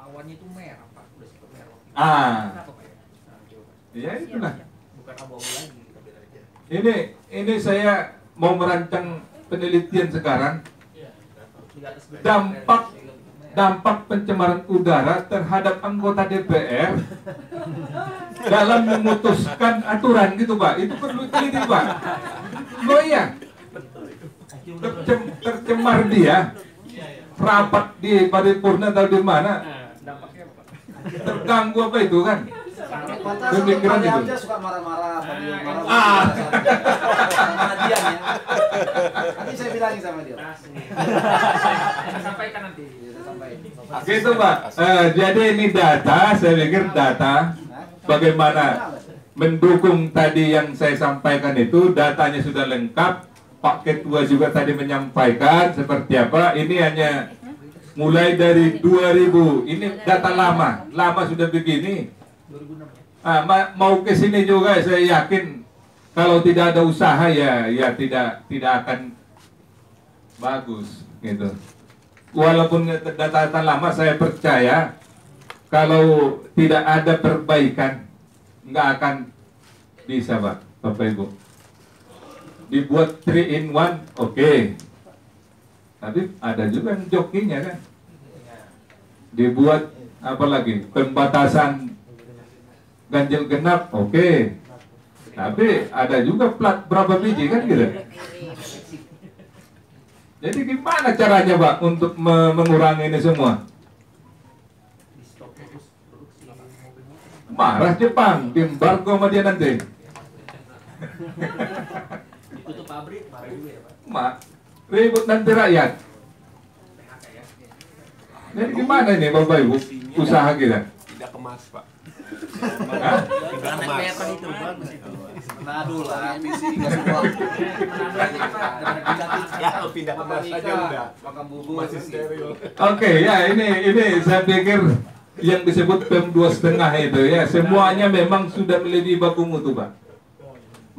awannya itu merah Pak, udah seperti merah. Kenapa Pak ya? Nah, coba. Ya itulah. Bukan abu-abu lagi kita beda aja. Ini saya mau merancang penelitian sekarang. Dampak pencemaran udara terhadap anggota DPR dalam memutuskan aturan gitu Pak. Itu perlu teliti Pak. Oh iya. Tercemar dia. Rapat di paripurna atau di mana? Dampaknya apa Pak? Terganggu apa itu kan? Pemikiran itu. Aja suka marah-marah, sama dia ya. Nanti saya bilangin sama dia. Saya sampaikan nanti. Gitu Pak. Jadi ini data, saya pikir data bagaimana mendukung tadi yang saya sampaikan itu, datanya sudah lengkap. Pak Ketua juga tadi menyampaikan seperti apa. Ini hanya mulai dari 2000. Ini data lama sudah begini. 2006 ya. Mau ke sini juga saya yakin kalau tidak ada usaha ya tidak akan bagus gitu. Walaupun data lama saya percaya kalau tidak ada perbaikan nggak akan bisa Pak, Bapak Ibu. Dibuat 3 in 1 oke. Tapi ada juga yang jokinya kan. Dibuat apa lagi? Pembatasan ganjil genap oke. Tapi ada juga plat berapa biji kan gitu. Jadi gimana caranya Pak untuk mengurangi ini semua? Marah Jepang, embargo sama dia nanti. Ditutup pabrik, marah juga ya Pak. Ribut nanti rakyat. Jadi gimana ini Bapak Ibu usaha kita? Tidak kemas Pak. Tidak kemas. Itu bagus itu. Manado lah, emisi nggak semua. Ya pindah kemas aja udah. Makan bubur Masih steril. Oke, ya ini saya pikir yang disebut PEM 2,5 itu ya semuanya memang sudah melebihi baku mutu Pak.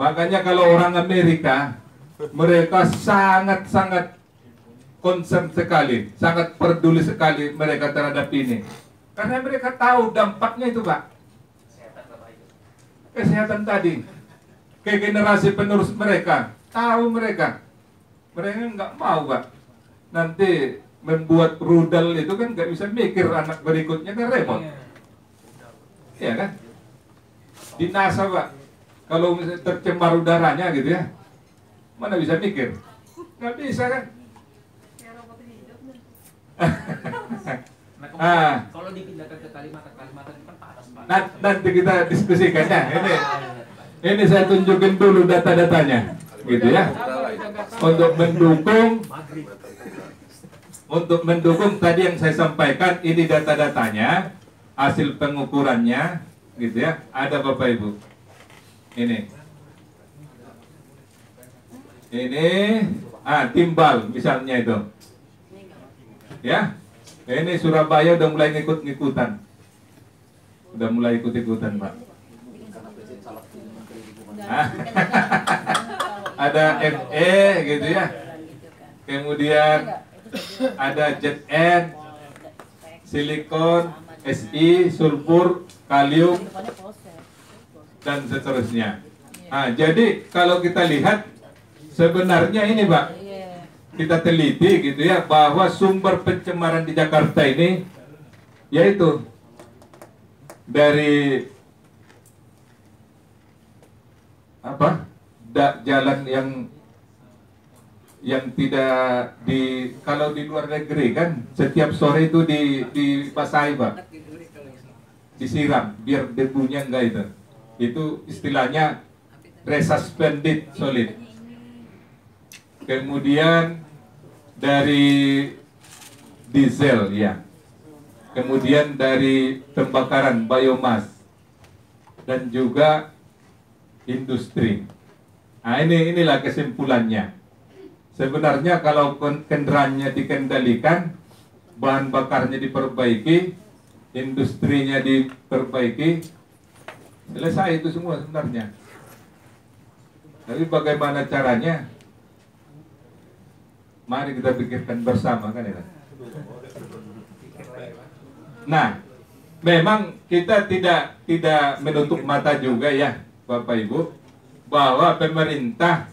Makanya kalau orang Amerika mereka sangat concern sekali, sangat peduli sekali mereka terhadap ini. Karena mereka tahu dampaknya itu Pak. Kesehatan tadi ke generasi penerus mereka, tahu mereka nggak mau Pak. Nanti membuat rudal itu kan nggak bisa mikir anak berikutnya kan repot. Iya kan? Di NASA Pak, kalau misalnya tercemar udaranya gitu ya, mana bisa mikir? Nggak bisa kan? Kalau dipindahkan ke Kalimantan itu kan panas Pak. Nanti kita diskusikan ya. Ini saya tunjukin dulu data-datanya, gitu ya. Untuk mendukung tadi yang saya sampaikan, ini data-datanya, hasil pengukurannya, gitu ya. Ada Bapak Ibu. Ini timbal misalnya itu. Ya. Ini Surabaya udah mulai ngikut-ngikutan. Udah mulai ikut-ikutan, Pak. Ada FE gitu ya. Kemudian ada ZN, silikon, Si, sulfur, kalium, dan seterusnya. Jadi kalau kita lihat sebenarnya ini Pak, kita teliti gitu ya, bahwa sumber pencemaran di Jakarta ini yaitu dari jalan yang tidak kalau di luar negeri kan setiap sore itu dibasahi Pak, disiram biar debunya enggak itu istilahnya resuspended solid. Kemudian dari diesel ya, kemudian dari pembakaran biomas dan juga industri. Inilah kesimpulannya. Sebenarnya kalau kendaraannya dikendalikan, bahan bakarnya diperbaiki, industrinya diperbaiki, selesai itu semua sebenarnya. Tapi bagaimana caranya? Mari kita pikirkan bersama kan ya. Nah, memang kita tidak menutup mata juga ya, Bapak Ibu, bahwa pemerintah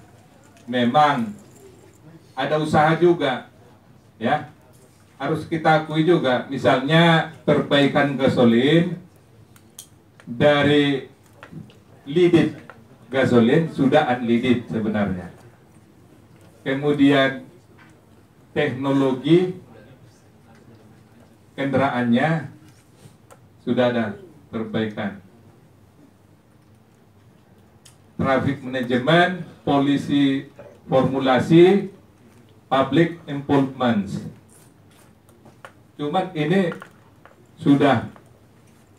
memang ada usaha juga, ya. Harus kita akui juga, misalnya perbaikan gasolin dari lidik gasolin sudah unleaded sebenarnya. Kemudian teknologi kendaraannya sudah ada perbaikan. Traffic management, polisi formulasi, public involvement. Cuman ini sudah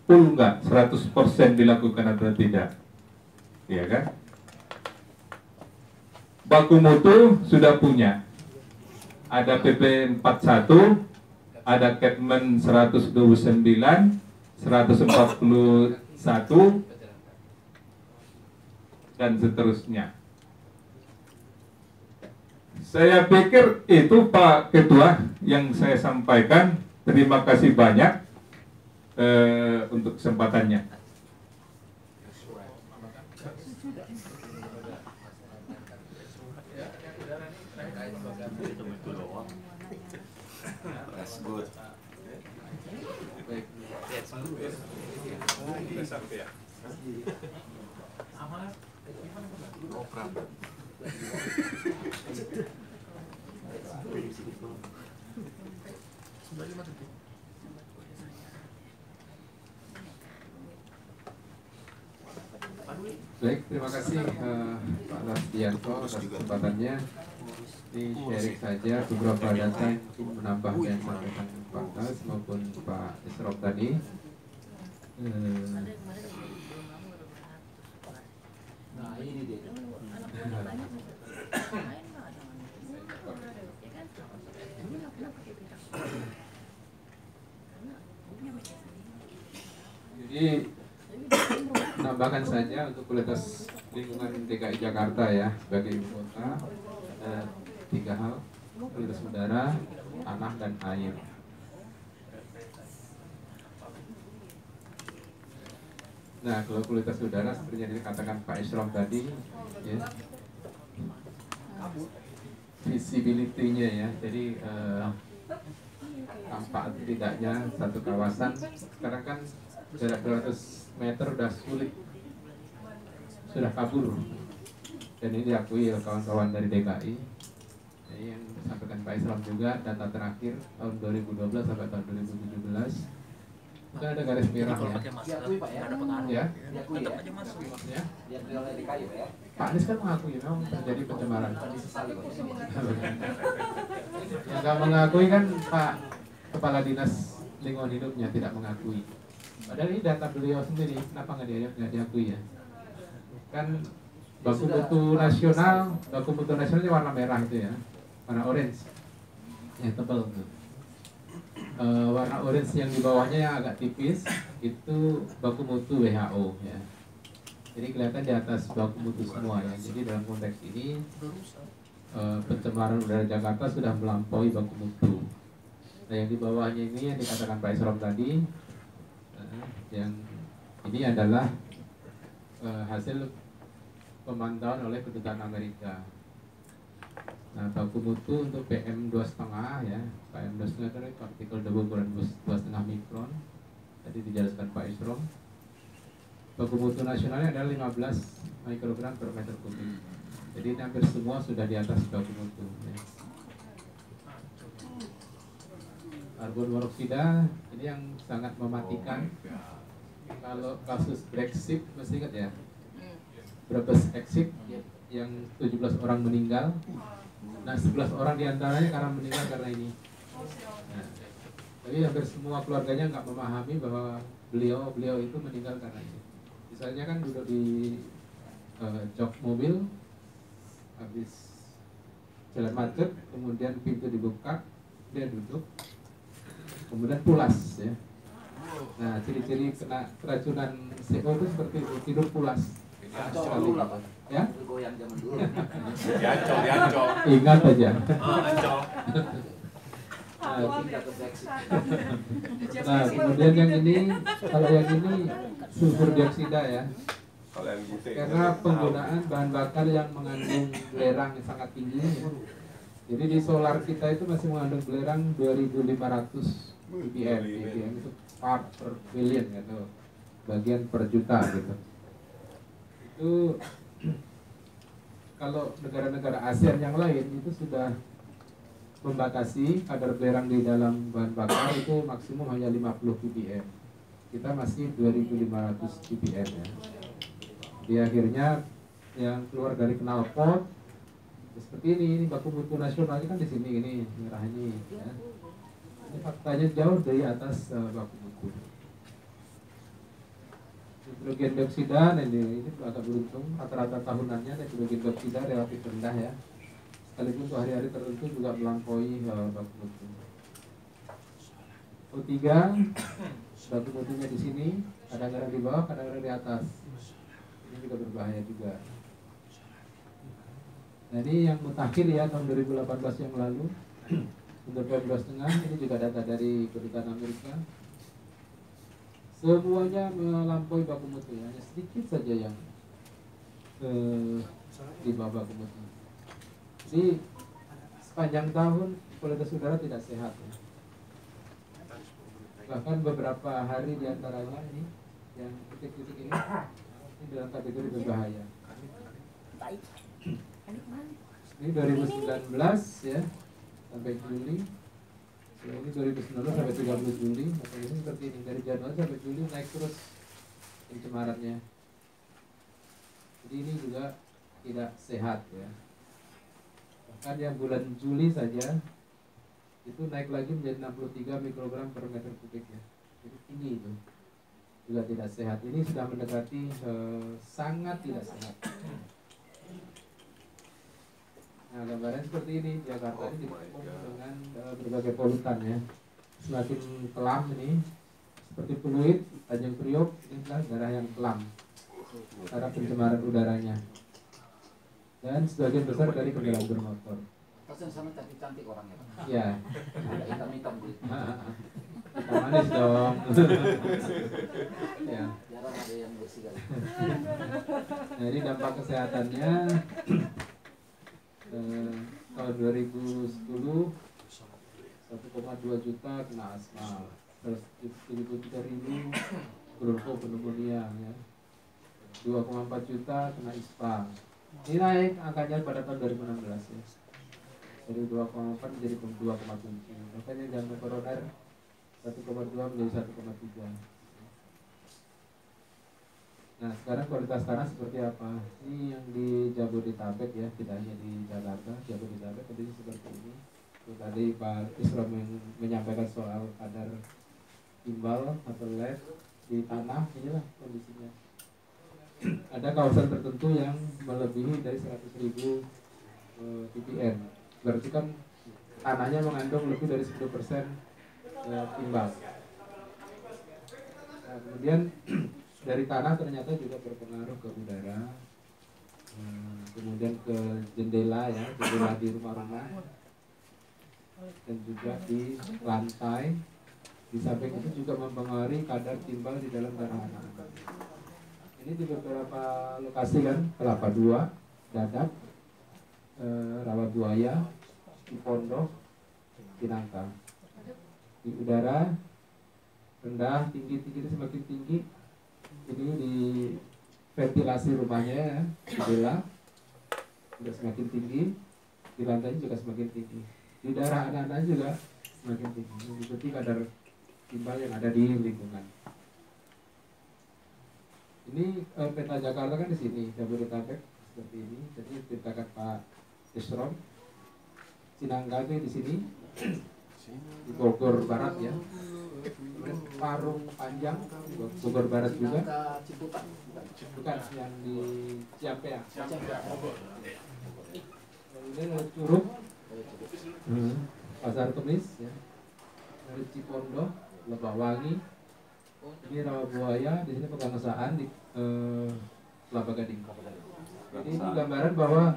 full nggak? 100% dilakukan atau tidak? Iya kan? Baku mutu sudah punya. Ada PP 41, ada Kepmen 129, 141, dan seterusnya. Saya pikir itu Pak Ketua yang saya sampaikan. Terima kasih banyak untuk kesempatannya. That's good. Baik, terima kasih Pak Lasdianto atas kesempatannya. Ini sharing saja beberapa data yang mungkin menambah yang disampaikan Pak Tas maupun Pak Isrop tadi. Nah, ini dia. Jadi menambahkan saja untuk kualitas lingkungan DKI Jakarta ya sebagai ibu kota ada 3 hal: kualitas udara, tanah, dan air. Nah, kalau kualitas udara seperti yang dikatakan Pak Isrom tadi, ya, visibility-nya ya, jadi tampak tidaknya satu kawasan sekarang kan jarak 200 meter udah sulit, sudah kabur, dan ini diakui oleh kawan-kawan dari DKI. Jadi yang disampaikan Pak Islam juga, data terakhir tahun 2012 sampai tahun 2017 itu ada garis merah ya. Diakui Pak ya. Ya, Diakui ya. ya. Diakui oleh DKI Pak ya. Pak Anies kan mengakui memang terjadi pencemaran. Disesali Pak. Yang nggak mengakui kan Pak Kepala Dinas Lingkungan Hidupnya tidak mengakui. Padahal ini data beliau sendiri, kenapa nggak diakui ya? Kan baku mutu nasionalnya warna merah itu ya, warna orange, yang tebal tuh. Warna orange yang di bawahnya yang agak tipis itu baku mutu WHO ya. Jadi kelihatan di atas baku mutu semua ya. Jadi dalam konteks ini pencemaran udara Jakarta sudah melampaui baku mutu. Nah yang di bawahnya ini yang dikatakan Pak Isrom tadi, yang ini adalah hasil pemantauan oleh Kedutaan Amerika. Nah, baku mutu untuk PM 2,5 ya, PM 2,5 itu partikel debu ukuran 2,5 mikron. Tadi dijelaskan Pak Isrom. Baku mutu nasionalnya adalah 15 mikrogram per meter kubik. Jadi ini hampir semua sudah di atas baku mutu. Ya. Karbon monoksida ini yang sangat mematikan. Kalau kasus Brexit masih ingat ya, Brebes exit yang 17 orang meninggal. Nah 11 orang diantaranya karena meninggal karena ini. Nah, tapi hampir semua keluarganya nggak memahami bahwa beliau itu meninggal karena ini. Misalnya kan duduk di jok mobil, habis jalan macet, kemudian pintu dibuka, dia duduk, kemudian pulas ya. Nah ciri-ciri kena keracunan CO itu seperti itu, tidur pulas. Ancol dulu lah Pak. Ya? Itu goyang zaman dulu. Diancol. Ingat aja. Ancol. Pindah ke Brexit. Nah, kemudian yang ini, kalau yang ini sulfur dioksida ya. Kalau yang gitu ya. Karena penggunaan bahan bakar yang mengandung belerang yang sangat tinggi ya. Jadi di solar kita itu masih mengandung belerang 2500 ppm. ppm itu part per billion gitu, bagian per juta gitu. Itu kalau negara-negara ASEAN yang lain itu sudah membatasi kadar belerang di dalam bahan bakar itu maksimum hanya 50 ppm. Kita masih 2500 ppm ya. Di akhirnya yang keluar dari knalpot seperti ini baku mutu nasionalnya kan di sini ini merah ini ya. Ini faktanya jauh dari atas baku mutu. Nitrogen dioksida, nah ini agak beruntung rata-rata tahunannya nitrogen dioksida relatif rendah ya. Sekalipun untuk hari-hari tertentu juga melampaui baku mutu. O3 baku mutunya di sini, kadang-kadang di bawah, kadang-kadang di atas. Ini juga berbahaya juga. Nah ini yang mutakhir ya tahun 2018 yang lalu untuk PM2,5 ini juga data dari Kedutaan Amerika. Semuanya melampaui baku mutu ya, hanya sedikit saja yang di bawah baku mutu. Jadi sepanjang tahun kualitas udara tidak sehat ya. Bahkan beberapa hari diantaranya ini yang titik-titik ini dalam kategori berbahaya. Ini 2019 ya sampai Juli. Ini 2019 sampai 30 Juli. Maka ini seperti ini dari Januari sampai Juli naik terus pencemarannya. Jadi ini juga tidak sehat ya. Bahkan yang bulan Juli saja itu naik lagi menjadi 63 mikrogram per meter kubik ya. Jadi tinggi itu. Juga tidak sehat. Ini sudah mendekati sangat tidak sehat. Nah, gambaran seperti ini, Jakarta ini dikepung dengan berbagai polutan ya. Semakin kelam ini, seperti Pluit, Tanjung Priok, ini adalah daerah yang kelam karena pencemaran udaranya. Dan sebagian besar dari kendaraan bermotor. Pasang sama cantik orangnya. Ya. Ada hitam-hitam gitu. Manis dong. Ya. Jarang ada yang bersih kali. Nah, ini dampak kesehatannya tahun 2010 1,2 juta kena asma, 173.000 pneumonia ya, 2,4 juta kena ispa. Ini naik angkanya pada tahun 2016 ya, dari 2,4 menjadi 2,7. Makanya jantung koroner 1,2 menjadi 1,3. Nah sekarang kualitas tanah seperti apa? Ini yang di Jabodetabek ya, tidak hanya di Jakarta. Jabodetabek kondisi seperti ini. Tadi Pak Isra menyampaikan soal kadar timbal atau lead di tanah, inilah kondisinya. Ada kawasan tertentu yang melebihi dari 100.000 ppm. Berarti kan tanahnya mengandung lebih dari 10% timbal. Nah, kemudian dari tanah ternyata juga berpengaruh ke udara, kemudian ke jendela ya, jendela di rumah-rumah, dan juga di lantai. Di samping itu juga mempengaruhi kadar timbal di dalam darah anak-anak. Ini di beberapa lokasi kan, Kelapa II, Dadap, Rawabuaya, Cipondoh, Cinangka. Di udara rendah, tinggi semakin tinggi. Ini di ventilasi rumahnya ya, jendela sudah semakin tinggi, di lantai juga semakin tinggi, di daerah anak-anak juga semakin tinggi. Mengikuti kadar timbal yang ada di lingkungan. Ini peta Jakarta kan di sini, Jabodetabek seperti ini. Jadi diceritakan Pak Isrom, Cinangka di sini, di Bogor Barat ya. Parung Panjang, Bogor Barat juga. Bukan yang di Ciampea. Kemudian ada Curug, Pasar Kemis, ya. Dari Cipondoh, Lebakwangi. Ini Rawabuaya, di sini Pegangsaan di Kelapa Gading. Jadi ini gambaran bahwa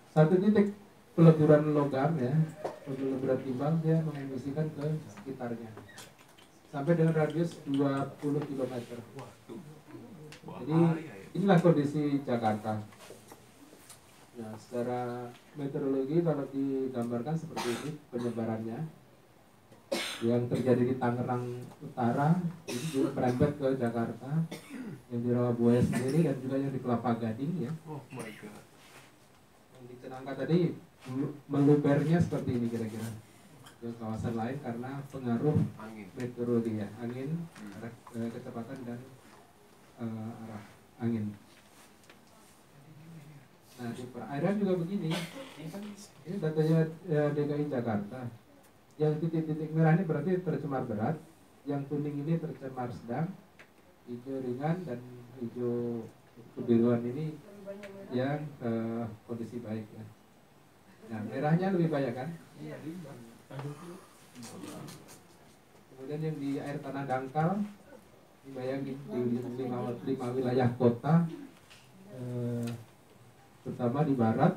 satu titik peleburan logam ya, peleburan timbang dia mengemisikan ke sekitarnya sampai dengan radius 20 km. Jadi inilah kondisi Jakarta. Nah, secara meteorologi kalau digambarkan seperti ini penyebarannya, yang terjadi di Tangerang Utara ini juga merembet ke Jakarta, yang di Rawabuaya sendiri dan juga yang di Kelapa Gading ya. Yang di Kenangka tadi melubernya seperti ini kira-kira ke kawasan lain karena pengaruh meteorologi ya, angin, kecepatan dan arah angin. Nah, di perairan juga begini. Ini datanya DKI Jakarta. Yang titik-titik merah ini berarti tercemar berat, yang kuning ini tercemar sedang, hijau ringan, dan hijau kebiruan ini yang kondisi baik ya. Nah, merahnya lebih banyak kan? Kemudian yang di air tanah dangkal, dibayangin di 5 wilayah kota, terutama di barat,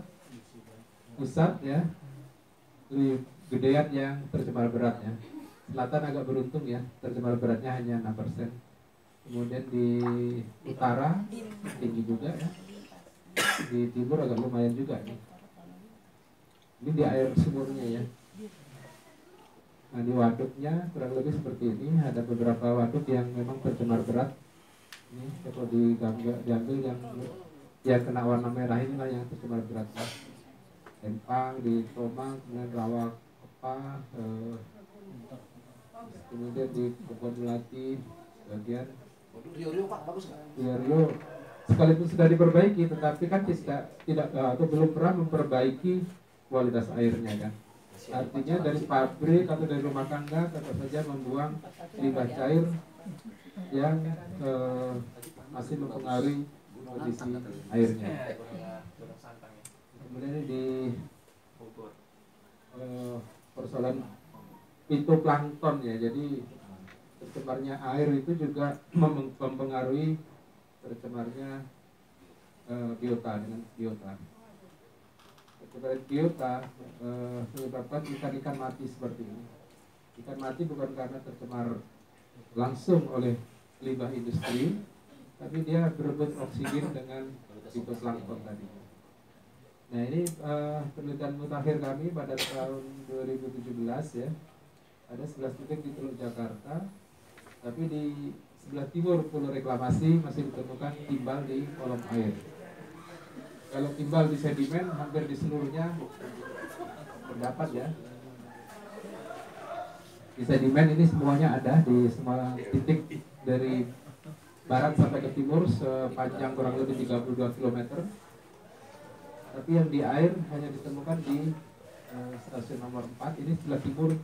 pusat ya, lebih gedean yang tercemar berat ya. Selatan agak beruntung ya, tercemar beratnya hanya 6%. Kemudian di utara tinggi juga ya. Di timur agak lumayan juga nih. Ini di air sumurnya ya. Nah, di waduknya kurang lebih seperti ini. Ada beberapa waduk yang memang tercemar berat. Ini kalau diambil yang kena warna merah inilah yang tercemar berat. Empang, di Tomang, kemudian Rawa Kepa, kemudian di Kebon Melati, bagian Rio Pak, bagus nggak? Rio sekalipun sudah diperbaiki, tetapi kan tidak atau belum pernah memperbaiki kualitas airnya kan. Artinya dari pabrik atau dari rumah tangga tetap saja membuang limbah cair yang masih mempengaruhi kondisi airnya. Kemudian di persoalan fitoplankton ya, jadi tercemarnya air itu juga mempengaruhi tercemarnya biota dengan biota. Tercemar biota menyebabkan ikan-ikan mati seperti ini. Ikan mati bukan karena tercemar langsung oleh limbah industri, tapi dia berebut oksigen dengan fitoplankton tadi. Nah, ini penelitian mutakhir kami pada tahun 2017 ya. Ada 11 titik di Teluk Jakarta, tapi di sebelah timur Pulau Reklamasi masih ditemukan timbal di kolom air. Kalau timbal di sedimen hampir di seluruhnya terdapat ya. Di sedimen ini semuanya ada di semua titik dari barat sampai ke timur sepanjang kurang lebih 32 km. Tapi yang di air hanya ditemukan di stasiun nomor 4, ini sebelah timur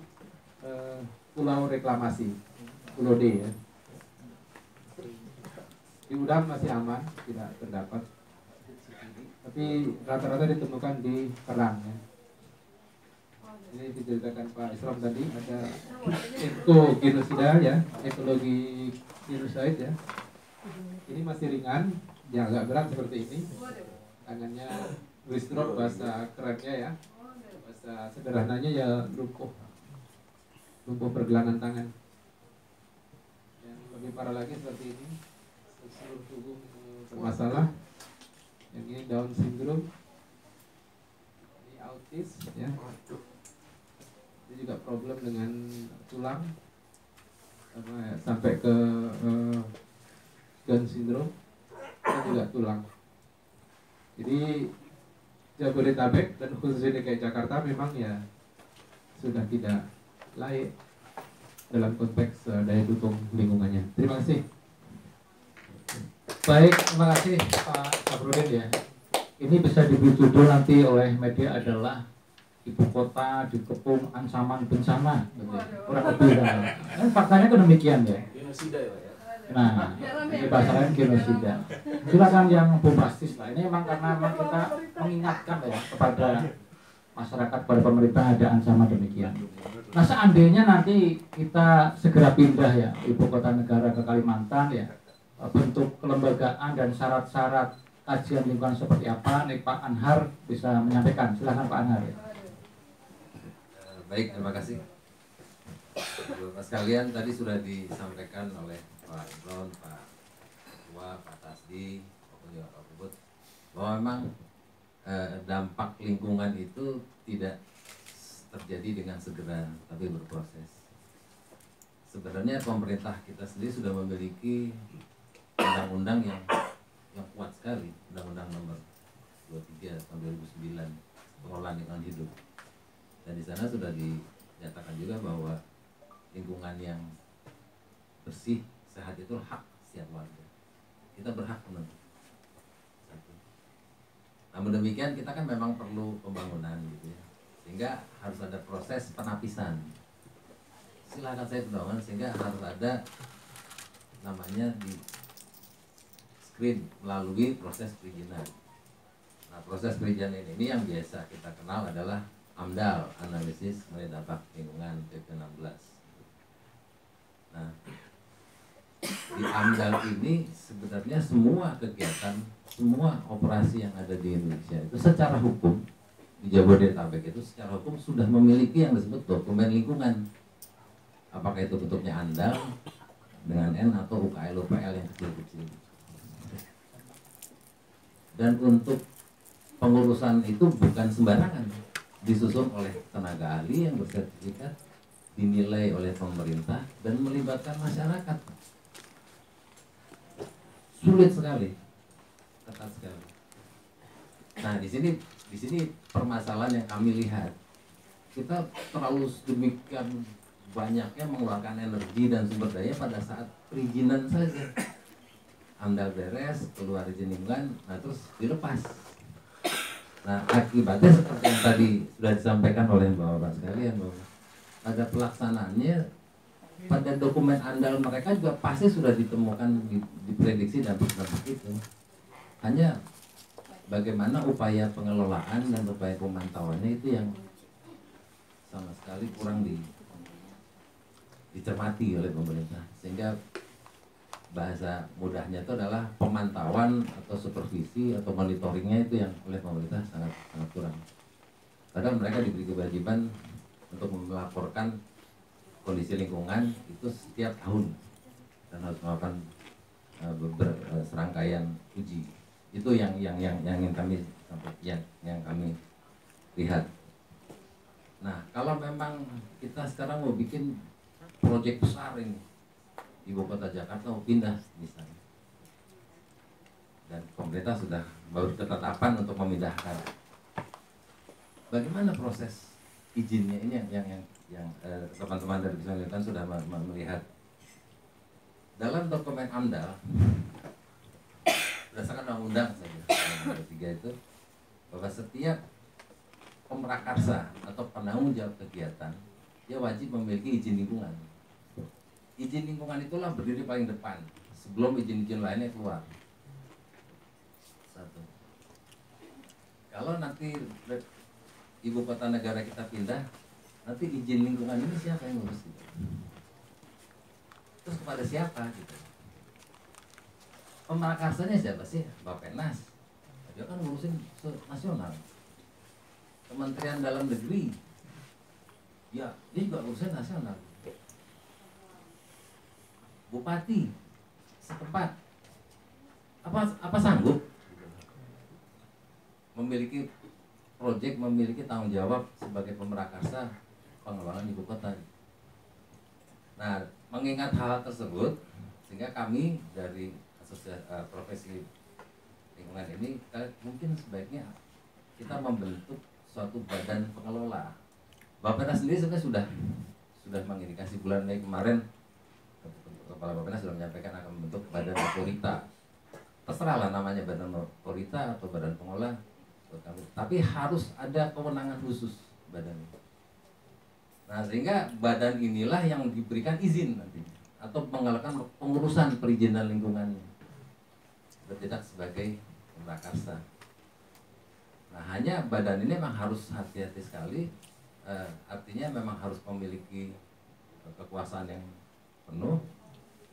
Pulau Reklamasi, Pulau D ya. Di udang masih aman, tidak terdapat. Tapi rata-rata ditemukan di kerang ya. Ini diceritakan Pak Islam tadi, ada ekogenosida ya, ekologi genosida ya. Ini masih ringan, yang agak berat seperti ini. Tangannya wrist-stroke bahasa kerennya ya. Bahasa sederhananya ya lumpuh pergelangan tangan. Yang lebih parah lagi seperti ini, seluruh tubuh bermasalah. Yang ini Down syndrome, ini autis ya. Ini juga problem dengan tulang, sampai ke Down syndrome, dan juga tulang. Jadi Jabodetabek dan khususnya DKI Jakarta memang ya sudah tidak layak dalam konteks daya dukung lingkungannya. Terima kasih. Baik, terima kasih Pak Saprudin ya. Ini bisa diberi judul nanti oleh media adalah ibu kota dikepung ancaman bencana, kurang lebih. Faktanya itu demikian ya. Genosida ya Pak ya. Nah, ini bahasanya genosida. Silakan yang bombastis lah. Ini memang karena memang kita mengingatkan ya kepada masyarakat, pada pemerintah ada ancaman demikian. Nah, seandainya nanti kita segera pindah ya ibu kota negara ke Kalimantan ya, bentuk kelembagaan dan syarat-syarat kajian lingkungan seperti apa, nih Pak Anhar bisa menyampaikan. Silakan Pak Anhar ya. Baik, terima kasih. Bapak sekalian, tadi sudah disampaikan oleh Pak Imron, Pak Ketua, Pak Tasdi, maupun juga Pak Bubut, bahwa memang dampak lingkungan itu tidak terjadi dengan segera, tapi berproses. Sebenarnya pemerintah kita sendiri sudah memiliki undang-undang yang kuat sekali, Undang-Undang Nomor 23 tahun 2009 pengelolaan lingkungan hidup. Dan di sana sudah dinyatakan juga bahwa lingkungan yang bersih, sehat itu hak setiap warga. Kita berhak menentukan. Namun demikian kita kan memang perlu pembangunan gitu ya, sehingga harus ada proses penapisan. Silakan saya pembangunan sehingga harus ada namanya di screen melalui proses perizinan. Nah, proses perizinan ini yang biasa kita kenal adalah AMDAL, analisis mengenai dampak lingkungan PP 16. Nah, di AMDAL ini sebenarnya semua kegiatan, semua operasi yang ada di Indonesia itu secara hukum di Jabodetabek itu secara hukum sudah memiliki yang disebut dokumen lingkungan. Apakah itu bentuknya AMDAL dengan N atau UKL-UPL yang kecil-kecil. Dan untuk pengurusan itu bukan sembarangan, disusun oleh tenaga ahli yang bersertifikat, dinilai oleh pemerintah dan melibatkan masyarakat. Sulit sekali, ketat sekali. Nah, di sini permasalahan yang kami lihat, kita terlalu sedemikian banyaknya mengeluarkan energi dan sumber daya pada saat perizinan saja. AMDAL beres, keluar izin lingkungan, nah terus dilepas. Nah, akibatnya seperti yang tadi sudah disampaikan oleh Bapak sekalian, bahwa pada pelaksanaannya pada dokumen AMDAL mereka juga pasti sudah ditemukan, diprediksi dampak-dampak itu. Hanya bagaimana upaya pengelolaan dan upaya pemantauannya itu yang sama sekali kurang dicermati oleh pemerintah, sehingga bahasa mudahnya itu adalah pemantauan atau supervisi atau monitoringnya itu yang oleh pemerintah sangat kurang. Padahal mereka diberi kewajiban untuk melaporkan kondisi lingkungan itu setiap tahun dan harus melakukan serangkaian uji. Itu yang kami yang kami lihat. Nah, kalau memang kita sekarang mau bikin proyek besar ini, Ibu Kota Jakarta mau pindah misalnya, dan pemerintah sudah baru ketetapan untuk memindahkan. Bagaimana proses izinnya ini yang teman-teman dari Bidang Lingkungan sudah melihat dalam dokumen AMDAL berdasarkan undang-undang saja nomor 3 itu, bahwa setiap pemrakarsa atau penanggung jawab kegiatan dia wajib memiliki izin lingkungan. Izin lingkungan itulah berdiri paling depan sebelum izin-izin lainnya keluar. Satu. Kalau nanti ibu kota negara kita pindah, nanti izin lingkungan ini siapa yang ngurus gitu? Terus kepada siapa gitu? Pemrakarsanya siapa sih? Bappenas. Dia kan ngurusin nasional. Kementerian Dalam Negeri, ya dia juga ngurusin nasional. Bupati setempat apa sanggup memiliki proyek, memiliki tanggung jawab sebagai pemrakarsa pengembangan ibu kota. Nah, mengingat hal tersebut, sehingga kami dari profesi lingkungan ini mungkin sebaiknya kita membentuk suatu badan pengelola. Bappenas sendiri sebenarnya sudah mengindikasi bulan Mei kemarin, Kepala Bappenas sudah menyampaikan akan membentuk badan otorita. Terserahlah namanya badan otorita atau badan pengelola, tapi harus ada kewenangan khusus badan itu. Nah, sehingga badan inilah yang diberikan izin nanti atau mengalahkan pengurusan perizinan lingkungannya, bertindak sebagai pemrakarsa. Nah, hanya badan ini memang harus hati-hati sekali, artinya memang harus memiliki kekuasaan yang penuh,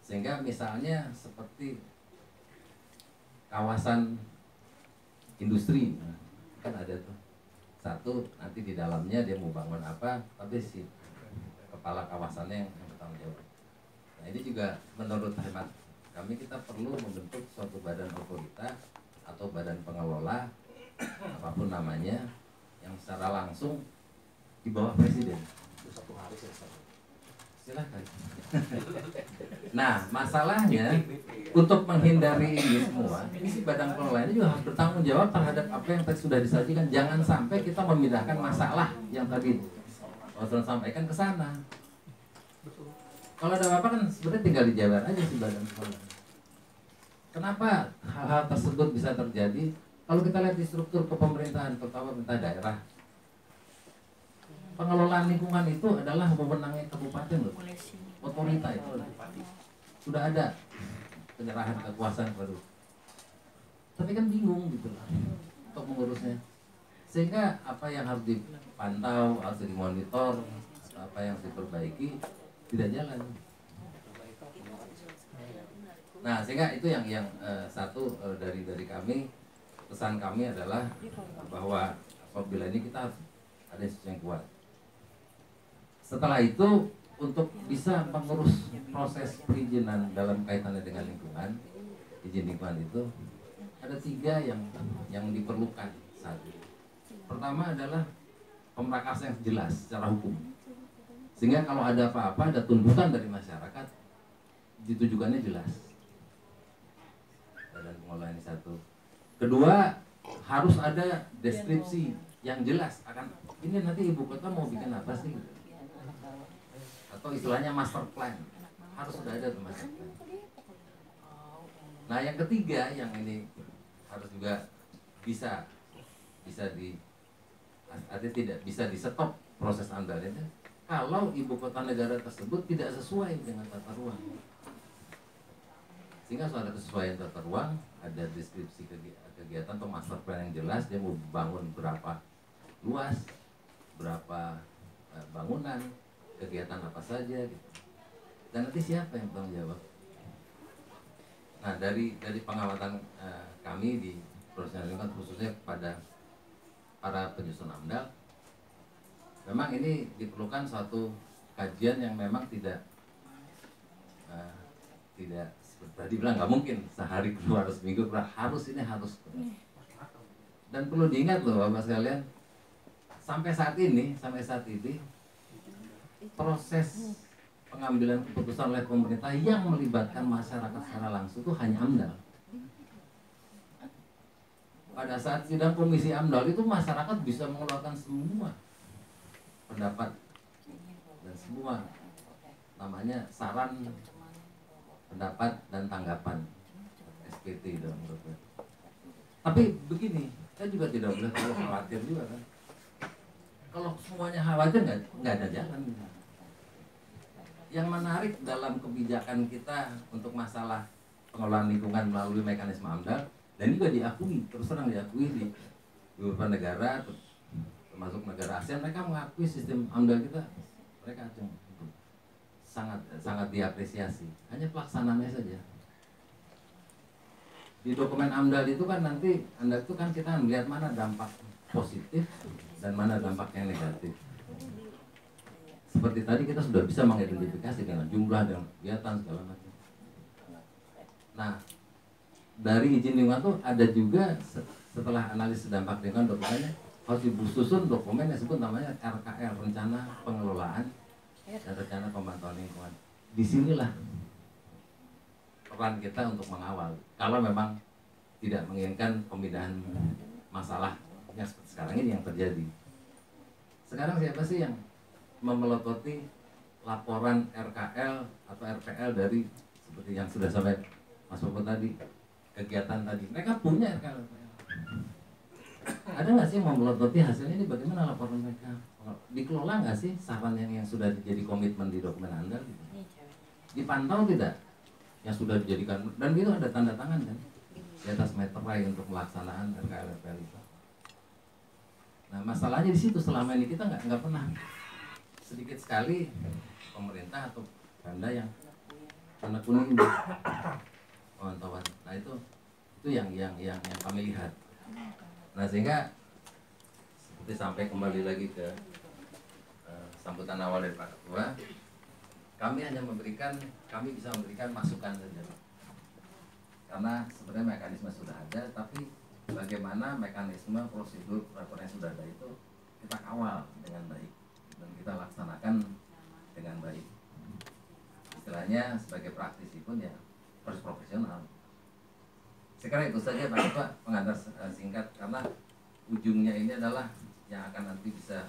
sehingga misalnya seperti kawasan industri, kan ada tuh satu nanti di dalamnya dia mau bangun apa, tapi si kepala kawasannya yang bertanggung jawab. Nah ini juga menurut hemat kami kita perlu membentuk suatu badan otorita atau badan pengelola apapun namanya yang secara langsung di bawah presiden. Silahkan. Nah masalahnya untuk menghindari ini semua, ini si badan pengelola ini juga harus bertanggung jawab terhadap apa yang tadi sudah disajikan. Jangan sampai kita memindahkan masalah yang tadi Osron sampaikan ke sana. Kalau ada apa-apa kan sebenarnya tinggal dijabar aja si badan pengelola. Kenapa hal-hal tersebut bisa terjadi? Kalau kita lihat di struktur kepemerintahan, terutama pemerintah daerah, pengelolaan lingkungan itu adalah wewenangnya kabupaten loh. Otorita itu sudah ada penyerahan kekuasaan baru. Tapi kan bingung gitu lah untuk mengurusnya. Sehingga apa yang harus dipantau, harus dimonitor, apa yang harus diperbaiki tidak jalan. Nah, sehingga itu yang satu dari kami, pesan kami adalah bahwa apabila ini kita harus ada institusi yang kuat. Setelah itu untuk bisa mengurus proses perizinan dalam kaitannya dengan lingkungan, izin lingkungan itu ada 3 yang diperlukan saat ini. Pertama adalah pemrakasan yang jelas secara hukum, sehingga kalau ada apa-apa, ada tuntutan dari masyarakat, ditujukannya jelas. Badan pengelola ini satu. Kedua, harus ada deskripsi yang jelas akan ini nanti ibu kota mau bikin apa sih, atau istilahnya master plan, harus sudah ada tuh master plan. Nah yang ketiga yang ini harus juga bisa tidak bisa di stop proses amdalnya kalau ibu kota negara tersebut tidak sesuai dengan tata ruang. Sehingga harus ada kesesuaian tata ruang, ada deskripsi kegiatan atau master plan yang jelas, dia mau bangun berapa luas, berapa bangunan, kegiatan apa saja gitu. Dan nanti siapa yang bertanggung jawab? Nah dari pengamatan kami di proses lingkungan khususnya kepada para penyusun AMDAL, memang ini diperlukan suatu kajian yang memang tidak seperti tadi bilang nggak mungkin sehari keluar, seminggu keluar, harus. Dan perlu diingat loh Bapak sekalian, sampai saat ini proses pengambilan keputusan oleh pemerintah yang melibatkan masyarakat secara langsung itu hanya AMDAL. Pada saat sidang komisi AMDAL itu masyarakat bisa mengeluarkan semua pendapat dan semua namanya saran, pendapat dan tanggapan SPT dalam grup. Tapi begini, saya juga tidak boleh terlalu khawatir juga kan. Kalau semuanya khawatir nggak ada jalan. Yang menarik dalam kebijakan kita untuk masalah pengelolaan lingkungan melalui mekanisme AMDAL, dan juga diakui, terus terang diakui di beberapa negara, termasuk negara ASEAN, mereka mengakui sistem AMDAL kita, mereka sangat diapresiasi. Hanya pelaksanaannya saja. Di dokumen AMDAL itu kan nanti itu kan kita melihat mana dampak positif dan mana dampak yang negatif. Seperti tadi kita sudah bisa mengidentifikasi dengan jumlah dan kegiatan segala macam. Nah, dari izin lingkungan itu ada juga setelah analisis dampak lingkungan dokumennya harus disusun dokumen yang disebut namanya RKL, rencana pengelolaan dan rencana pemantauan lingkungan. Disinilah peran kita untuk mengawal. Kalau memang tidak menginginkan pemindahan masalah yang seperti sekarang ini yang terjadi. Sekarang siapa sih yang memelototi laporan RKL atau RPL dari seperti yang sudah sampai Mas Bobo tadi, kegiatan tadi? Mereka punya RKL. Ada nggak sih yang memelototi hasilnya ini? Bagaimana laporan mereka? Dikelola nggak sih saran yang sudah jadi komitmen di dokumen Anda? Gitu? Dipantau tidak? Yang sudah dijadikan, dan itu ada tanda tangan kan di atas meterai untuk pelaksanaan RKL RPL itu. Nah masalahnya di situ, selama ini kita nggak pernah, sedikit sekali pemerintah atau Pemda yang menekuni pemantauan. Nah itu yang kami lihat. Nah sehingga Seperti sampai kembali lagi ke sambutan awal dari Pak Ketua, kami bisa memberikan masukan saja, karena sebenarnya mekanisme sudah ada, tapi bagaimana mekanisme prosedur peraturan yang sudah ada itu kita kawal dengan baik dan kita laksanakan dengan baik. Istilahnya sebagai praktisi pun ya harus profesional. Sekarang itu saja Pak Ketua, pengantar singkat, karena ujungnya ini adalah yang akan nanti bisa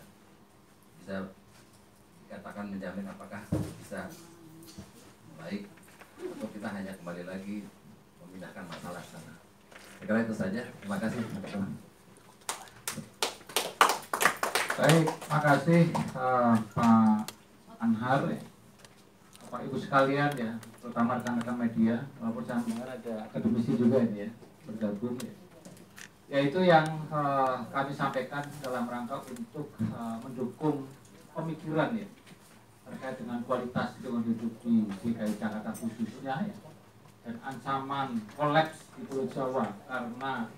dikatakan menjamin apakah bisa baik atau kita hanya kembali lagi memindahkan masalah sana. Sekarang itu saja. Terima kasih. Baik, makasih Pak Anhar, Bapak Ibu sekalian ya, terutama rekan-rekan media, walaupun saya dengar ada akademisi juga ini ya bergabung ya. Yaitu yang kami sampaikan dalam rangka untuk mendukung pemikiran ya terkait dengan kualitas lingkungan hidup di DKI Jakarta khususnya ya, dan ancaman kolaps di Pulau Jawa karena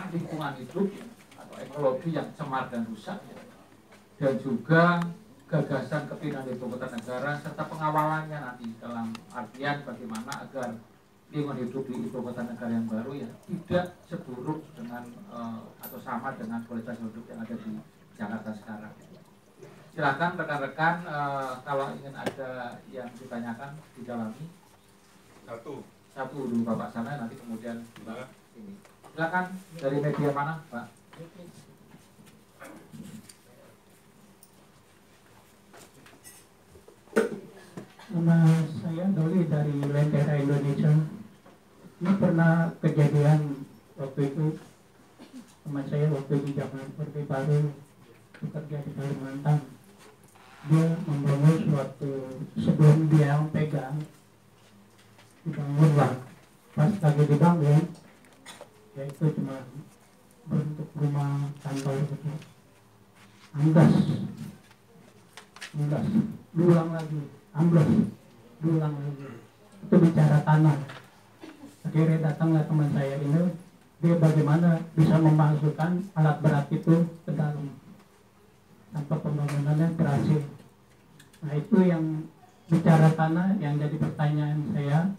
lingkungan hidup ya, atau ekologi yang cemar dan rusak ya, dan juga gagasan kepindahan ibu kota negara serta pengawalannya nanti dalam artian bagaimana agar lingkungan hidup di ibu kota negara yang baru ya tidak seburuk dengan atau sama dengan kualitas hidup yang ada di Jakarta sekarang. Silakan rekan-rekan kalau ingin ada yang ditanyakan didalami. Satu dulu Bapak sana, nanti kemudian ini. Silakan dari media mana Pak? Nama saya Doli dari Lentera Indonesia. Ini pernah kejadian waktu itu teman saya waktu di Jakarta baru bekerja di Kalimantan. Dia membangun suatu, sebelum dia yang pegang dibangun lah. Pas lagi dibangun, yaitu cuma bentuk rumah kantor gitu. Amblas, diulang lagi, amblas, diulang lagi. Itu bicara tanah. Akhirnya datanglah teman saya ini, dia bagaimana bisa memasukkan alat berat itu ke dalam tanpa pembangunannya berhasil. Nah itu yang bicara tanah yang jadi pertanyaan saya.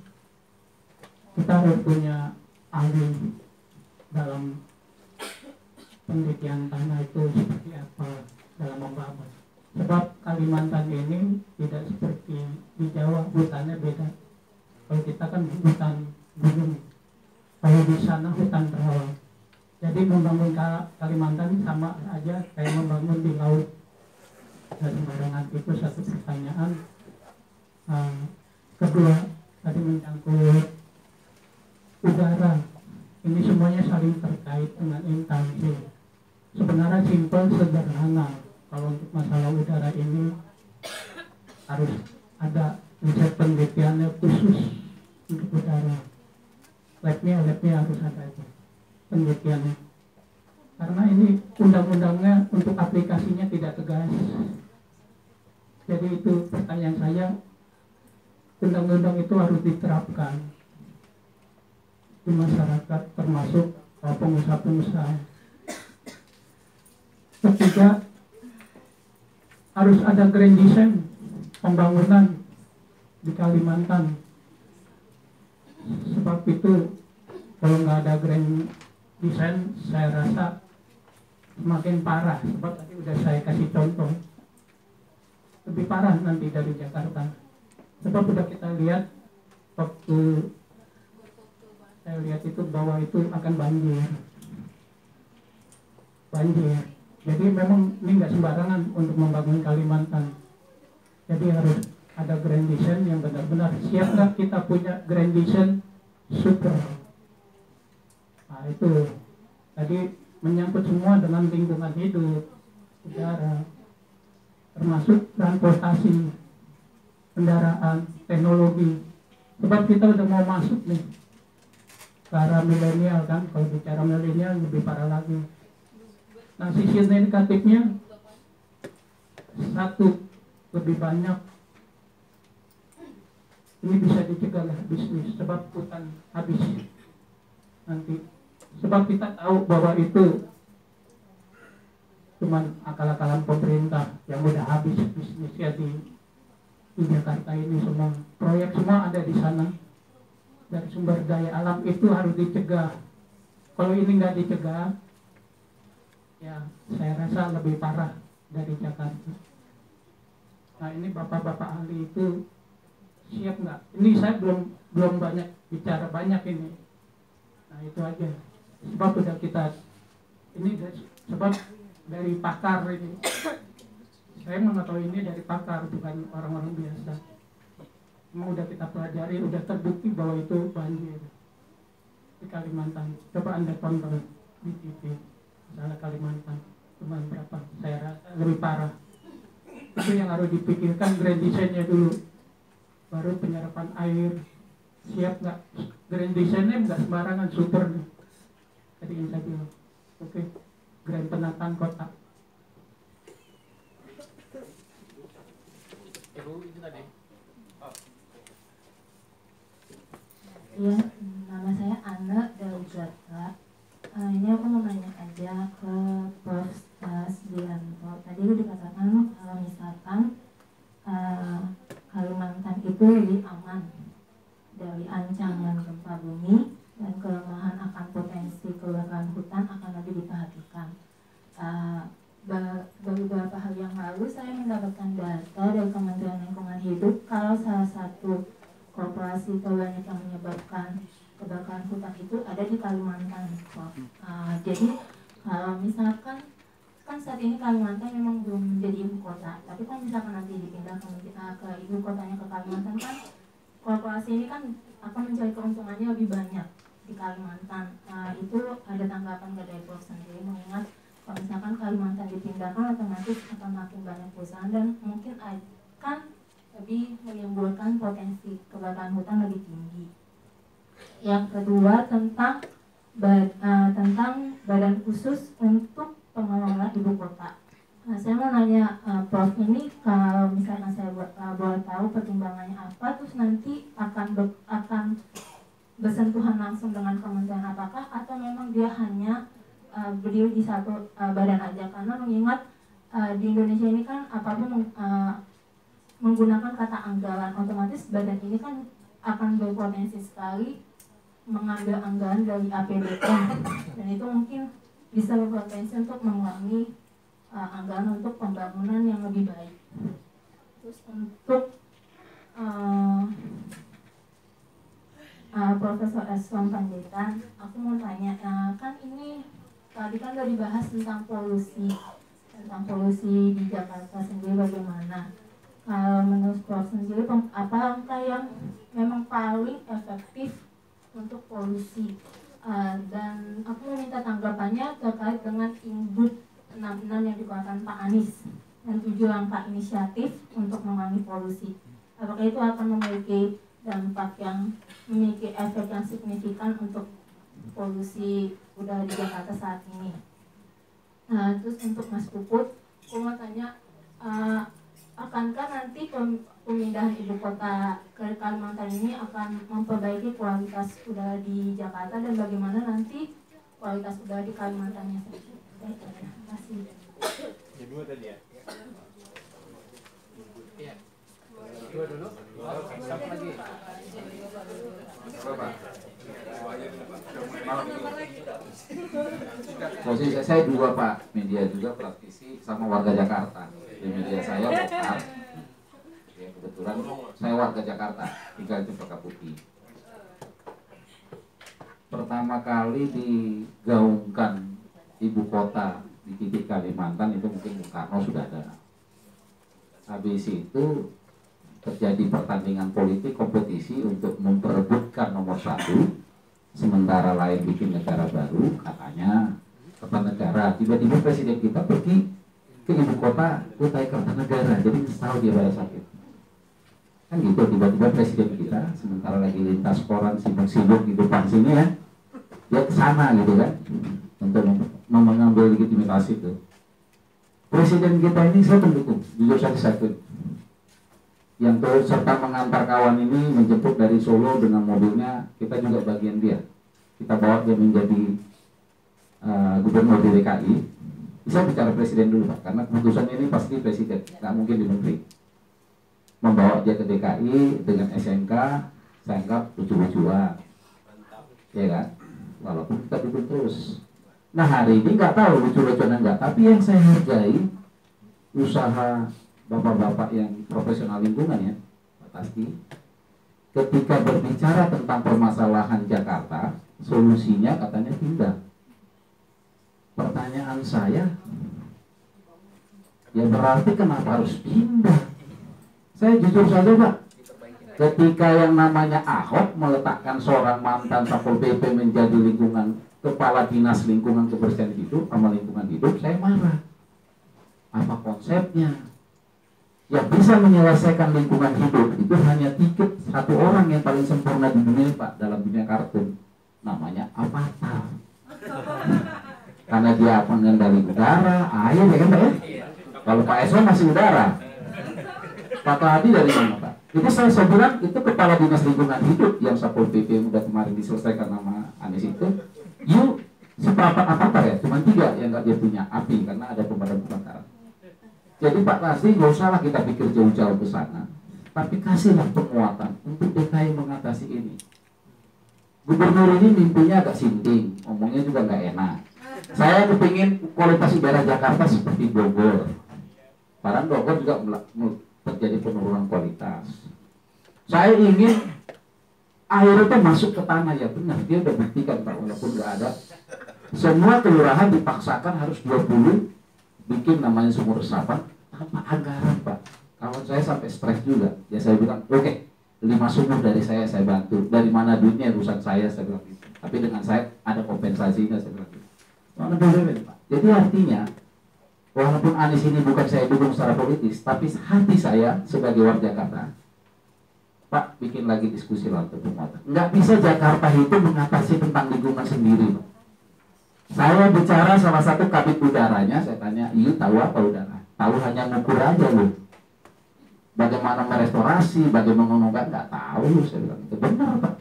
Kita harus punya ahli dalam penelitian tanah itu seperti apa dalam membangun. Sebab Kalimantan ini tidak seperti di Jawa, hutannya beda. Kalau kita kan hutan gunung, kalau di sana hutan rawa. Jadi membangun Kalimantan sama aja kayak membangun di laut. Dan sembarangan itu satu pertanyaan. Kedua, tadi menyangkut udara. Ini semuanya saling terkait dengan intansi. Sebenarnya simpel, sederhana. Kalau untuk masalah udara ini harus ada riset penelitiannya khusus untuk udara. Labnya harus ada itu penelitiannya. Karena ini undang-undangnya untuk aplikasinya tidak tegas. Jadi itu pertanyaan saya, undang-undang itu harus diterapkan di masyarakat termasuk pengusaha-pengusaha. Ketiga, harus ada grand design pembangunan di Kalimantan. Sebab itu kalau nggak ada grand design, saya rasa semakin parah. Sebab tadi udah saya kasih contoh, lebih parah nanti dari Jakarta. Sebab udah kita lihat waktu saya lihat itu bahwa itu akan banjir. Jadi memang ini nggak sembarangan untuk membangun Kalimantan. Jadi harus ada grand design yang benar-benar. Siap nggak kita punya grand design super? Nah itu tadi menyangkut semua dengan lingkungan hidup, udara, termasuk transportasi, kendaraan, teknologi. Sebab kita udah mau masuk nih ke arah milenial kan. Kalau bicara milenial lebih parah lagi. Nah sisi negatifnya satu, lebih banyak ini bisa dicegah lah bisnis, sebab hutan habis nanti Sebab kita tahu bahwa itu cuman akal-akalan pemerintah yang udah habis bisnisnya di Jakarta ini. Semua proyek semua ada di sana, dan sumber daya alam itu harus dicegah. Kalau ini nggak dicegah, ya saya rasa lebih parah dari Jakarta. Nah ini bapak-bapak ahli itu siap nggak? Ini saya belum banyak bicara banyak ini. Nah itu aja. Sebab udah kita ini sebab dari pakar ini. Saya mengetahui ini dari pakar, bukan orang-orang biasa. Memang udah kita pelajari, udah terbukti bahwa itu banjir di Kalimantan. Coba Anda tonton di TV, misalnya Kalimantan, cuma berapa? Saya rasa lebih parah. Itu yang harus dipikirkan, grand design-nya dulu, baru penyerapan air. Siap nggak? Grand design-nya nggak sembarangan, super nih. Tadi yang saya bilang. Oke, grand penataan kota. Ibu itu tadi. Iya, nama saya Ana dari Jakarta. Ini aku mau nanya aja ke Prof. Subianto. Tadi lu dikatakan kalau misalkan Kalimantan itu lebih aman dari ancaman gempa bumi dan kelemahan akan potensi kebakaran hutan akan lebih diperhatikan. Beberapa hari yang lalu saya mendapatkan data dari Kementerian Lingkungan Hidup kalau salah satu korporasi terbanyak yang menyebabkan kebakaran hutan itu ada di Kalimantan. Jadi kalau misalkan kan saat ini Kalimantan memang belum menjadi ibu kota, tapi kalau misalkan nanti dipindah ke ibu kotanya ke Kalimantan, kan korporasi ini kan akan mencari keuntungannya lebih banyak di Kalimantan. Itu ada tanggapan dari Prof sendiri, mengingat kalau misalkan Kalimantan dipindahkan otomatis akan makin banyak perusahaan dan mungkin akan lebih menimbulkan potensi kebakaran hutan lebih tinggi. Yang kedua tentang badan khusus untuk pengelola ibu kota. Nah, saya mau nanya Prof ini, kalau misalkan saya boleh tahu pertimbangannya apa, terus nanti akan bersentuhan langsung dengan kementerian apakah, atau memang dia hanya berdiri di satu badan aja, karena mengingat di Indonesia ini kan apapun menggunakan kata anggaran, otomatis badan ini kan akan berpotensi sekali mengambil anggaran dari APBN, dan itu mungkin bisa berpotensi untuk mengurangi anggaran untuk pembangunan yang lebih baik. Terus untuk Profesor Eswan Panjaitan, aku mau tanya, kan ini tadi kan udah dibahas tentang polusi di Jakarta sendiri bagaimana. Menurut Prof sendiri, apa langkah yang memang paling efektif untuk polusi? Dan aku meminta tanggapannya terkait dengan Inbud 66 yang dikeluarkan Pak Anies dan 7 langkah inisiatif untuk mengurangi polusi. Apakah itu akan memiliki dampak yang memiliki efek yang signifikan untuk polusi udara di Jakarta saat ini? Terus untuk Mas Puput, aku mau tanya, akankah nanti pemindahan ibu kota ke Kalimantan ini akan memperbaiki kualitas udara di Jakarta, dan bagaimana nanti kualitas udara di Kalimantannya sendiri? Terima kasih. Ya, dua tadi ya. Iya. Dua dulu. Satu lagi. Posisi saya dua Pak, media juga praktisi sama warga Jakarta. Di media saya lokal, ya kebetulan saya warga Jakarta, tinggal di Cempaka Putih. Pertama kali digaungkan ibu kota di titik Kalimantan itu mungkin Bung Karno sudah ada. Habis itu terjadi pertandingan politik, kompetisi untuk memperebutkan nomor 1, sementara lain bikin negara baru, katanya Kertanegara. Tiba-tiba presiden kita pergi ke ibu kota, Kutai Kertanegara, jadi tahu dia bayar sakit. Kan gitu, tiba-tiba presiden kita sementara lagi lintas koran sibuk-sibuk di depan sini ya, dia kesana gitu kan, untuk mengambil legitimasi itu. Presiden kita ini saya pendukung, jujur satu-satu, yang turut serta mengantar kawan ini menjemput dari Solo dengan mobilnya, kita juga bagian dia. Kita bawa dia menjadi gubernur di DKI, bisa bicara presiden dulu Pak, karena keputusan ini pasti presiden, nggak mungkin di menteri. Membawa dia ke DKI dengan SMK, saya anggap lucu-lucuan, ya kan? Walaupun kita dukung terus. Nah hari ini nggak tahu lucu-lucuan enggak, tapi yang saya hargai usaha bapak-bapak yang profesional lingkungan ya, pasti ketika berbicara tentang permasalahan Jakarta, solusinya katanya pindah. Pertanyaan saya, ya berarti kenapa harus pindah? Saya jujur saja Pak, ketika yang namanya Ahok meletakkan seorang mantan Satpol PP menjadi lingkungan kepala dinas lingkungan kebersihan hidup sama lingkungan hidup, saya marah. Apa konsepnya? Yang bisa menyelesaikan lingkungan hidup itu hanya tiket satu orang yang paling sempurna di dunia Pak, dalam dunia kartun, namanya Avatar. Karena dia pengendali udara, air ya kan Pak ya? Kalau Pak Eswan masih udara, Pak Hadi dari mana Pak? Itu saya bilang itu kepala dinas lingkungan hidup yang Satpol PP yang udah kemarin diselesaikan nama Anies itu. You seperempat Avatar ya, cuma 3 yang nggak dia punya, api karena ada pemadam kebakaran. Jadi Pak Kasih nggak usahlah kita pikir jauh-jauh ke sana, tapi kasihlah penguatan untuk DKI mengatasi ini. Gubernur ini mimpinya agak sinting, ngomongnya juga nggak enak. Saya kepingin kualitas udara Jakarta seperti Bogor. Padahal Bogor juga terjadi penurunan kualitas. Saya ingin air itu masuk ke tanah, ya benar, dia udah buktikan Pak, walaupun nggak ada. Semua kelurahan dipaksakan harus 20 bikin namanya sumur resapan tanpa anggaran Pak. Kawan saya sampai stres juga. Ya saya bilang, oke, 5 sumur dari saya bantu. Dari mana duitnya urusan saya bilang gitu. Tapi dengan saya ada kompensasinya, saya bilang gitu. Pak. Jadi artinya, walaupun Anies ini bukan saya dukung secara politis, tapi hati saya sebagai warga Jakarta, Pak, bikin lagi diskusi lah untuk penguatan. Nggak bisa Jakarta itu mengatasi tentang lingkungan sendiri Pak. Saya bicara salah satu kabit udaranya, saya tanya, "Iya tahu apa udara?" Tahu hanya mengukur aja loh. Bagaimana merestorasi, bagaimana nggak tahu, saya bilang itu benar Pak.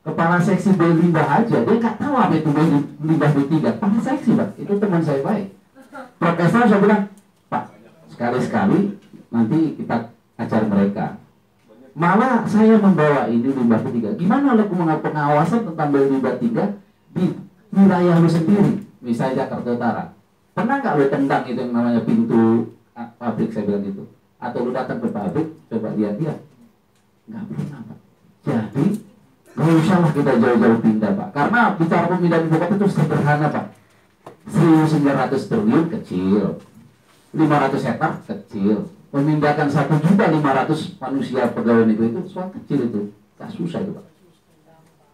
Kepala seksi B limbah aja, dia nggak tahu apa itu limbah B3. Kepala seksi Pak, itu teman saya baik. Profesor saya bilang, "Pak, sekali-sekali nanti kita ajar mereka." Malah saya membawa ini limbah B3. Gimana lo pengawasan tentang limbah B3 di wilayah lu sendiri, misalnya Jakarta Utara? Pernah nggak lu tendang itu yang namanya pintu pabrik, saya bilang gitu? Atau lu datang ke pabrik, coba lihat dia? Nggak pernah Pak. Jadi nggak usahlah kita jauh-jauh pindah Pak, karena bicara pemindahan ibu kota itu sederhana Pak. 1.900 triliun kecil, 500 hektar kecil, memindahkan 1.500.000 manusia pegawai negeri itu soal kecil itu, nggak susah itu Pak.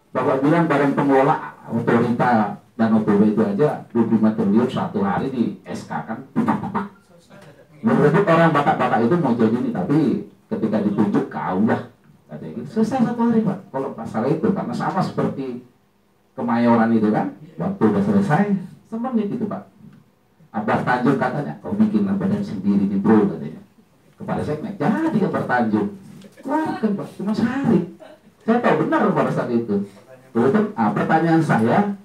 Bapak bilang badan pengelola otorita dan OPW itu aja 25 triliun satu hari di SK kan. Menurut orang bapak-bapak itu mau jadi ini, tapi ketika ditunjuk kau lah katanya gitu. Selesai satu hari Pak. Kalau masalah itu karena sama seperti Kemayoran itu kan, waktu udah selesai semenit itu Pak. Abah Tanjung katanya, "Kau bikinlah badan sendiri di bro," katanya. Kepada seknek, jadi Abah Tanjung keluarkan Pak, cuma sehari. Saya tahu benar pada saat itu. Pertanyaan saya,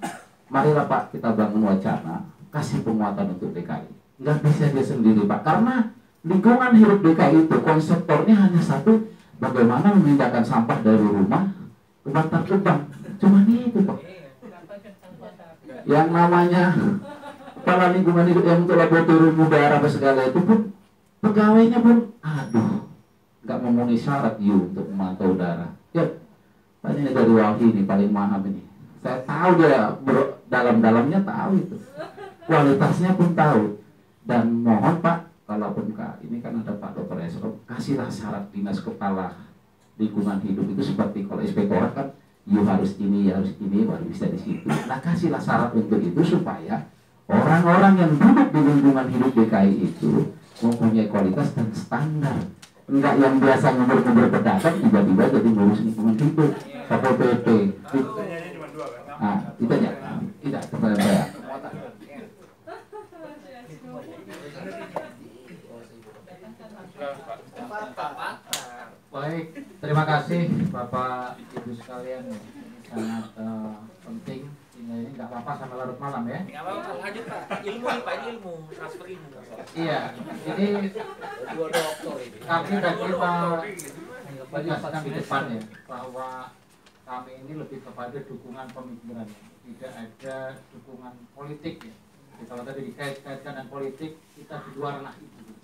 marilah Pak kita bangun wacana, kasih penguatan untuk DKI. Nggak bisa dia sendiri Pak, karena lingkungan hidup DKI itu konseptornya hanya satu, bagaimana memindahkan sampah dari rumah ke Bantar Gebang. Cuma itu Pak. Yang namanya kepala lingkungan hidup yang untuk laboratorium udara apa segala itu pun pegawainya pun, aduh, nggak memenuhi syarat untuk memantau udara. Ya, tanya dari Walhi ini paling paham ini. Saya tahu dia dalam-dalamnya tahu itu. Kualitasnya pun tahu. Dan mohon Pak, kalaupun Kak, ini kan ada Pak Dr. Esro, kasihlah syarat dinas kepala lingkungan hidup itu seperti kalau inspektorat kan, harus ini, baru bisa di situ. Nah, kasihlah syarat untuk itu supaya orang-orang yang duduk di lingkungan hidup DKI itu mempunyai kualitas dan standar. Enggak yang biasa ngumur-ngumur pedagang tiba-tiba jadi ngurus lingkungan hidup. Satpol PP. Nah, itu aja. Tidak, kepada saya. Baik, terima kasih Bapak Ibu sekalian. Ini sangat penting diskusinya ini nggak apa-apa sampai larut malam ya. Nggak apa-apa, lanjut Pak. Ilmu nih Pak, ini ilmu, transfer ilmu. Iya, jadi Dua doktor ini. kami tadi menjelaskan di depan ya bahwa kami ini lebih kepada dukungan pemikiran, tidak ada dukungan politik ya. Jadi kalau tadi dikait-kaitkan dengan politik, kita di luar ranah itu.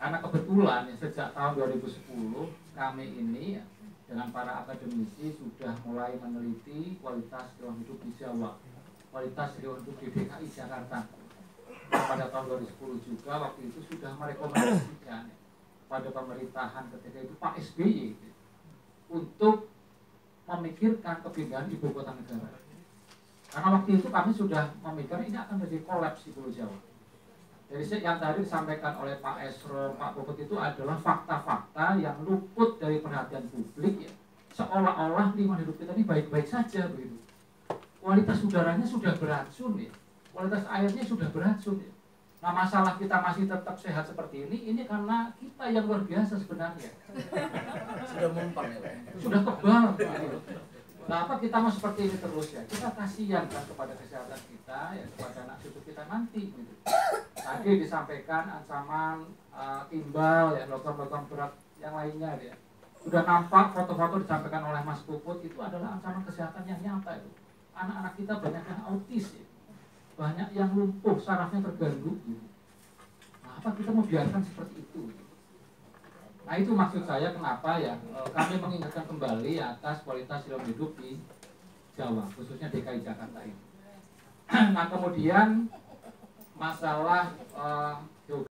Karena kebetulan ya, sejak tahun 2010 kami ini ya, dengan para akademisi sudah mulai meneliti kualitas ruang hidup di Jawa, kualitas ruang hidup di DKI Jakarta. Pada tahun 2010 juga waktu itu sudah merekomendasikan pada pemerintahan ketika itu Pak SBY untuk memikirkan kepindahan ibu kota negara. Karena waktu itu kami sudah memikirkan ini akan menjadi kolaps di Pulau Jawa. Jadi yang tadi disampaikan oleh Pak Esro, Pak Puput itu adalah fakta-fakta yang luput dari perhatian publik ya. Seolah-olah lingkungan hidup kita ini baik-baik saja begitu. Kualitas udaranya sudah beracun ya. Kualitas airnya sudah beracun ya. Nah masalah kita masih tetap sehat seperti ini karena kita yang luar biasa sebenarnya. Sudah mempan ya Pak. Sudah kebal. Nah, apa kita mau seperti ini terus ya? Kita kasihan kan kepada kesehatan kita, ya kepada anak cucu kita nanti. Gitu. Tadi disampaikan ancaman timbal, ya logam-logam berat yang lainnya, ya. Sudah nampak foto-foto disampaikan oleh Mas Puput itu adalah ancaman kesehatan yang nyata itu. Anak-anak kita banyak yang autis, ya. Banyak yang lumpuh, sarafnya terganggu. Gitu. Nah, apa kita mau biarkan seperti itu? Gitu. Nah itu maksud saya kenapa ya kami mengingatkan kembali atas kualitas ruang hidup di Jawa, khususnya DKI Jakarta ini. Nah kemudian masalah